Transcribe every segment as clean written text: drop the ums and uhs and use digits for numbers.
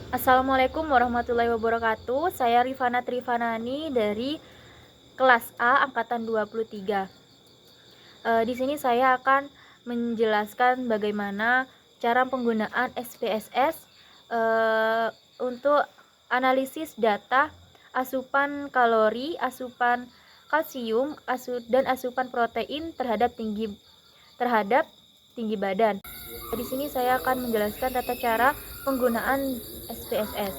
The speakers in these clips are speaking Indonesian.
Assalamualaikum warahmatullahi wabarakatuh. Saya Rifana Trifanani dari kelas A angkatan 23. Di sini saya akan menjelaskan bagaimana cara penggunaan SPSS untuk analisis data asupan kalori, asupan kalsium, dan asupan protein terhadap tinggi badan. Di sini saya akan menjelaskan tata cara penggunaan SPSS.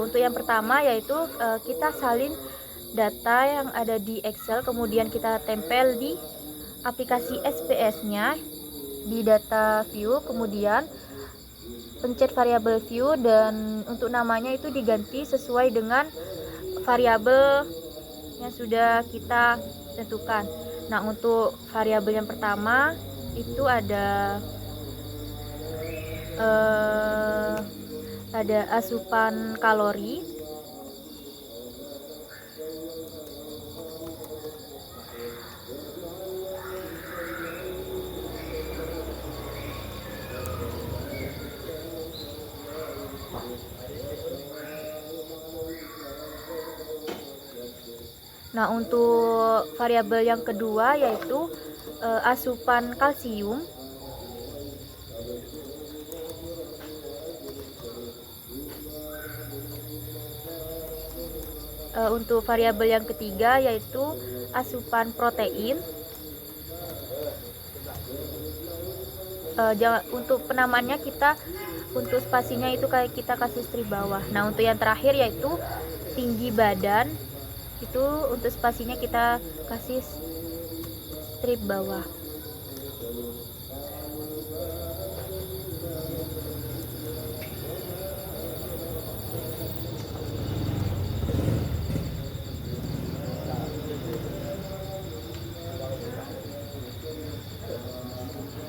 Untuk yang pertama yaitu kita salin data yang ada di Excel, kemudian kita tempel di aplikasi SPS-nya di data view, kemudian pencet variabel view dan untuk namanya itu diganti sesuai dengan variabel yang sudah kita tentukan. Nah, untuk variabel yang pertama itu ada asupan kalori. Nah, untuk variabel yang kedua yaitu asupan kalsium. Untuk variabel yang ketiga yaitu asupan protein. Untuk penamaannya kita untuk spasinya itu kayak kita kasih strip bawah. Nah, untuk yang terakhir yaitu tinggi badan, itu untuk spasinya kita kasih strip bawah.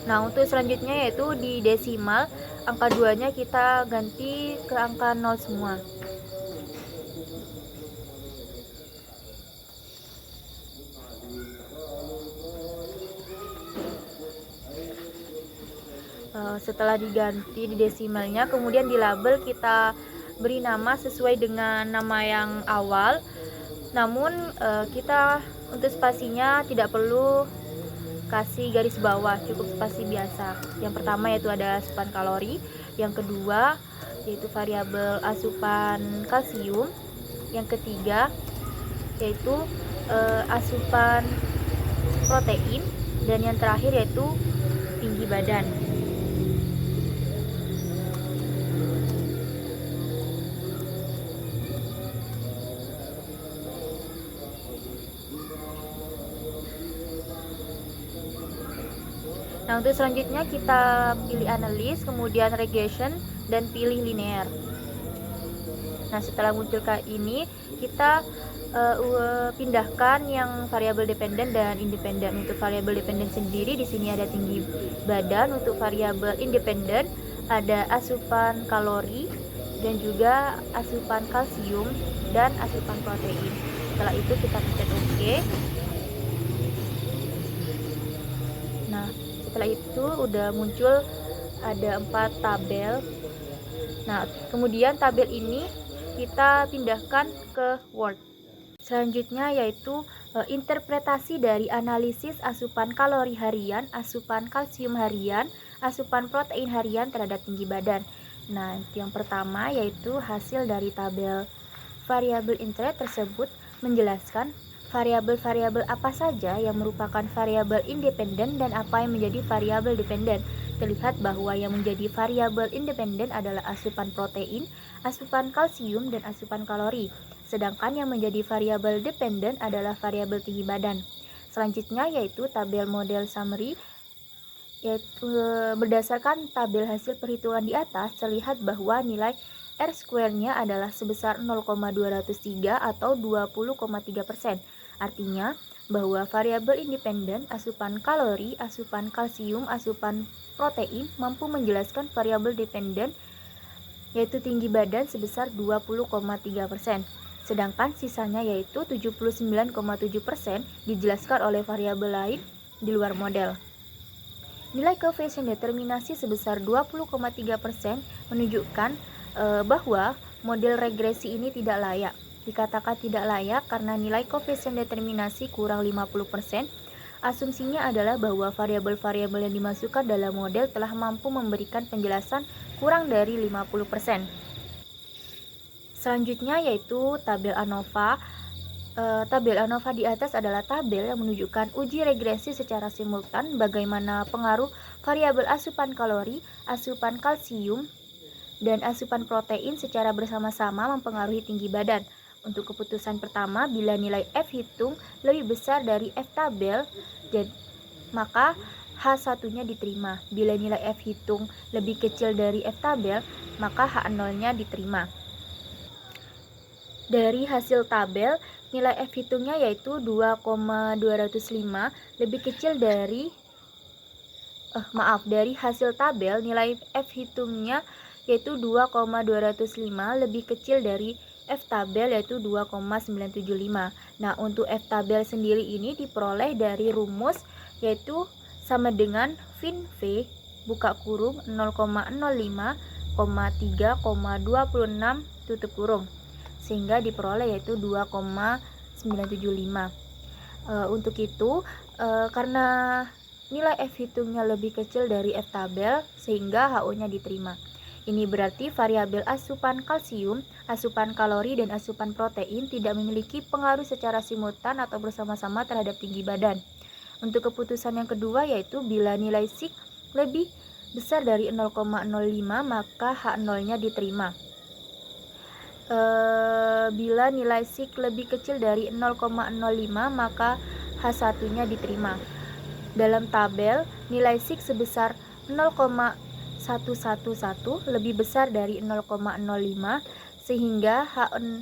Nah, untuk selanjutnya yaitu di desimal, angka 2-nya kita ganti ke angka 0 semua. Setelah diganti di desimalnya, kemudian di label kita beri nama sesuai dengan nama yang awal. Namun kita untuk spasinya tidak perlu kasih garis bawah, cukup spasi biasa. Yang pertama yaitu ada asupan kalori, yang kedua yaitu variabel asupan kalsium, yang ketiga yaitu asupan protein, dan yang terakhir yaitu tinggi badan. Nah, untuk selanjutnya kita pilih analis, kemudian regression, dan pilih linear. Nah, setelah muncul kayak ini, kita pindahkan yang variabel dependen dan independen. Untuk variabel dependen sendiri di sini ada tinggi badan, untuk variabel independen ada asupan kalori dan juga asupan kalsium dan asupan protein. Setelah itu kita pencet OK. Nah, setelah itu udah muncul ada 4 tabel. Nah, kemudian tabel ini kita pindahkan ke Word. Selanjutnya yaitu interpretasi dari analisis asupan kalori harian, asupan kalsium harian, asupan protein harian terhadap tinggi badan. Nah, yang pertama yaitu hasil dari tabel variabel interest tersebut menjelaskan variabel-variabel apa saja yang merupakan variabel independen dan apa yang menjadi variabel dependen. Terlihat bahwa yang menjadi variabel independen adalah asupan protein, asupan kalsium, dan asupan kalori. Sedangkan yang menjadi variabel dependen adalah variabel tinggi badan. Selanjutnya yaitu tabel model summary, yaitu berdasarkan tabel hasil perhitungan di atas terlihat bahwa nilai R square-nya adalah sebesar 0,203 atau 20,3%. Artinya bahwa variabel independen asupan kalori, asupan kalsium, asupan protein mampu menjelaskan variabel dependen yaitu tinggi badan sebesar 20,3%. Sedangkan sisanya yaitu 79,7% dijelaskan oleh variabel lain di luar model. Nilai koefisien determinasi sebesar 20,3% menunjukkan bahwa model regresi ini tidak layak. Dikatakan tidak layak karena nilai koefisien determinasi kurang 50%. Asumsinya adalah bahwa variabel-variabel yang dimasukkan dalam model telah mampu memberikan penjelasan kurang dari 50%. Selanjutnya yaitu tabel ANOVA. Tabel ANOVA di atas adalah tabel yang menunjukkan uji regresi secara simultan bagaimana pengaruh variabel asupan kalori, asupan kalsium, dan asupan protein secara bersama-sama mempengaruhi tinggi badan. Untuk keputusan pertama, bila nilai F hitung lebih besar dari F tabel, maka H1-nya diterima. Bila nilai F hitung lebih kecil dari F tabel, maka H0-nya diterima. Dari hasil tabel, nilai F hitungnya yaitu 2,205 lebih kecil dari dari hasil tabel nilai F hitungnya yaitu 2,205 lebih kecil dari F tabel yaitu 2,975. Nah, untuk F tabel sendiri ini diperoleh dari rumus yaitu sama dengan fin V buka kurung 0,05,3,26 tutup kurung, sehingga diperoleh yaitu 2,975. Untuk itu karena nilai F hitungnya lebih kecil dari F tabel sehingga HO-nya diterima. Ini berarti variabel asupan kalsium, asupan kalori, dan asupan protein tidak memiliki pengaruh secara simultan atau bersama-sama terhadap tinggi badan. Untuk keputusan yang kedua yaitu bila nilai SIK lebih besar dari 0,05 maka H0-nya diterima. Bila nilai SIK lebih kecil dari 0,05 maka H1-nya diterima. Dalam tabel, nilai SIK sebesar 0,111 lebih besar dari 0,05 sehingga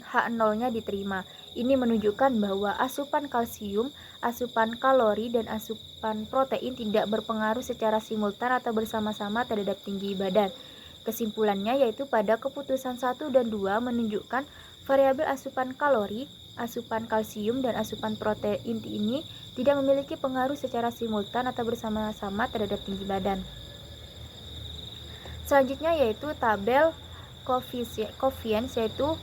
H0-nya diterima. Ini menunjukkan bahwa asupan kalsium, asupan kalori, dan asupan protein tidak berpengaruh secara simultan atau bersama-sama terhadap tinggi badan. Kesimpulannya yaitu pada keputusan 1 dan 2 menunjukkan variabel asupan kalori, asupan kalsium, dan asupan protein ini tidak memiliki pengaruh secara simultan atau bersama-sama terhadap tinggi badan. Selanjutnya yaitu tabel koefisiens yaitu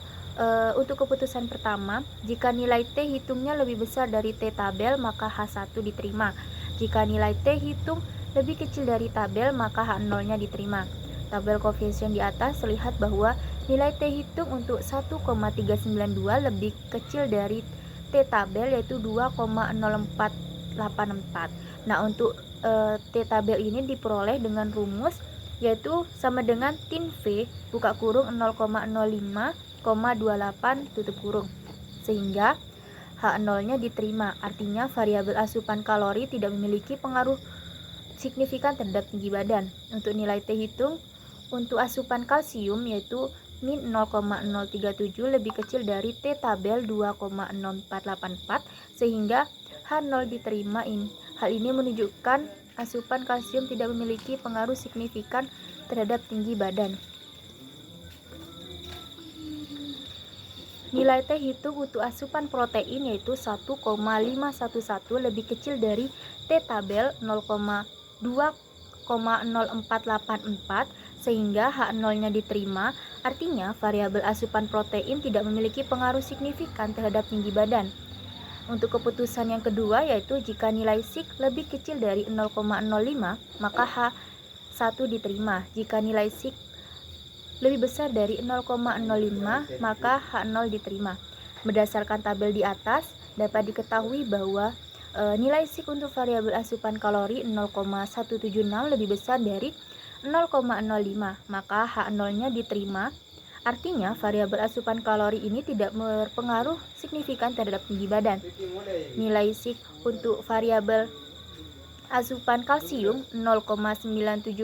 untuk keputusan pertama, jika nilai T hitungnya lebih besar dari T tabel maka H1 diterima. Jika nilai T hitung lebih kecil dari tabel maka H0-nya diterima. Tabel koefisien di atas terlihat bahwa nilai T hitung untuk 1,392 lebih kecil dari T tabel yaitu 2,0484. Nah, untuk T tabel ini diperoleh dengan rumus yaitu sama dengan tin V buka kurung 0,05,28 tutup kurung, sehingga H0-nya diterima. Artinya variabel asupan kalori tidak memiliki pengaruh signifikan terhadap tinggi badan. Untuk nilai T hitung untuk asupan kalsium yaitu min 0,037 lebih kecil dari T tabel 2,0484 sehingga H0 diterima. Hal ini menunjukkan asupan kalsium tidak memiliki pengaruh signifikan terhadap tinggi badan. Nilai T hitung untuk asupan protein yaitu 1,511 lebih kecil dari T tabel 0,2,0484 sehingga H0-nya diterima. Artinya variabel asupan protein tidak memiliki pengaruh signifikan terhadap tinggi badan. Untuk keputusan yang kedua yaitu jika nilai SIK lebih kecil dari 0,05 maka H1 diterima. Jika nilai SIK lebih besar dari 0,05 maka H0 diterima. Berdasarkan tabel di atas dapat diketahui bahwa nilai SIK untuk variabel asupan kalori 0,176 lebih besar dari 0,05 maka H0-nya diterima. Artinya variabel asupan kalori ini tidak berpengaruh signifikan terhadap tinggi badan. Nilai SIK untuk variabel asupan kalsium 0,970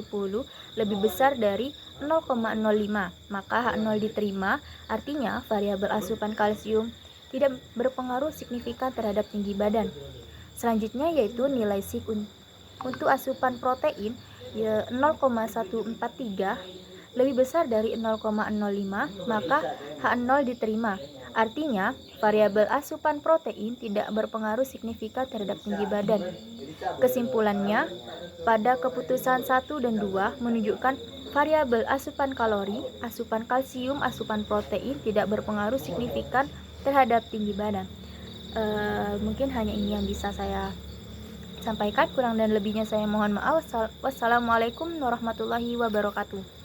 lebih besar dari 0,05 maka H0 diterima. Artinya variabel asupan kalsium tidak berpengaruh signifikan terhadap tinggi badan. Selanjutnya yaitu nilai SIK untuk asupan protein 0,143 lebih besar dari 0,05 maka H0 diterima. Artinya variabel asupan protein tidak berpengaruh signifikan terhadap tinggi badan. Kesimpulannya, pada keputusan 1 dan 2 menunjukkan variabel asupan kalori, asupan kalsium, asupan protein tidak berpengaruh signifikan terhadap tinggi badan. Mungkin hanya ini yang bisa saya sampaikan, kurang dan lebihnya saya mohon maaf. Wassalamualaikum warahmatullahi wabarakatuh.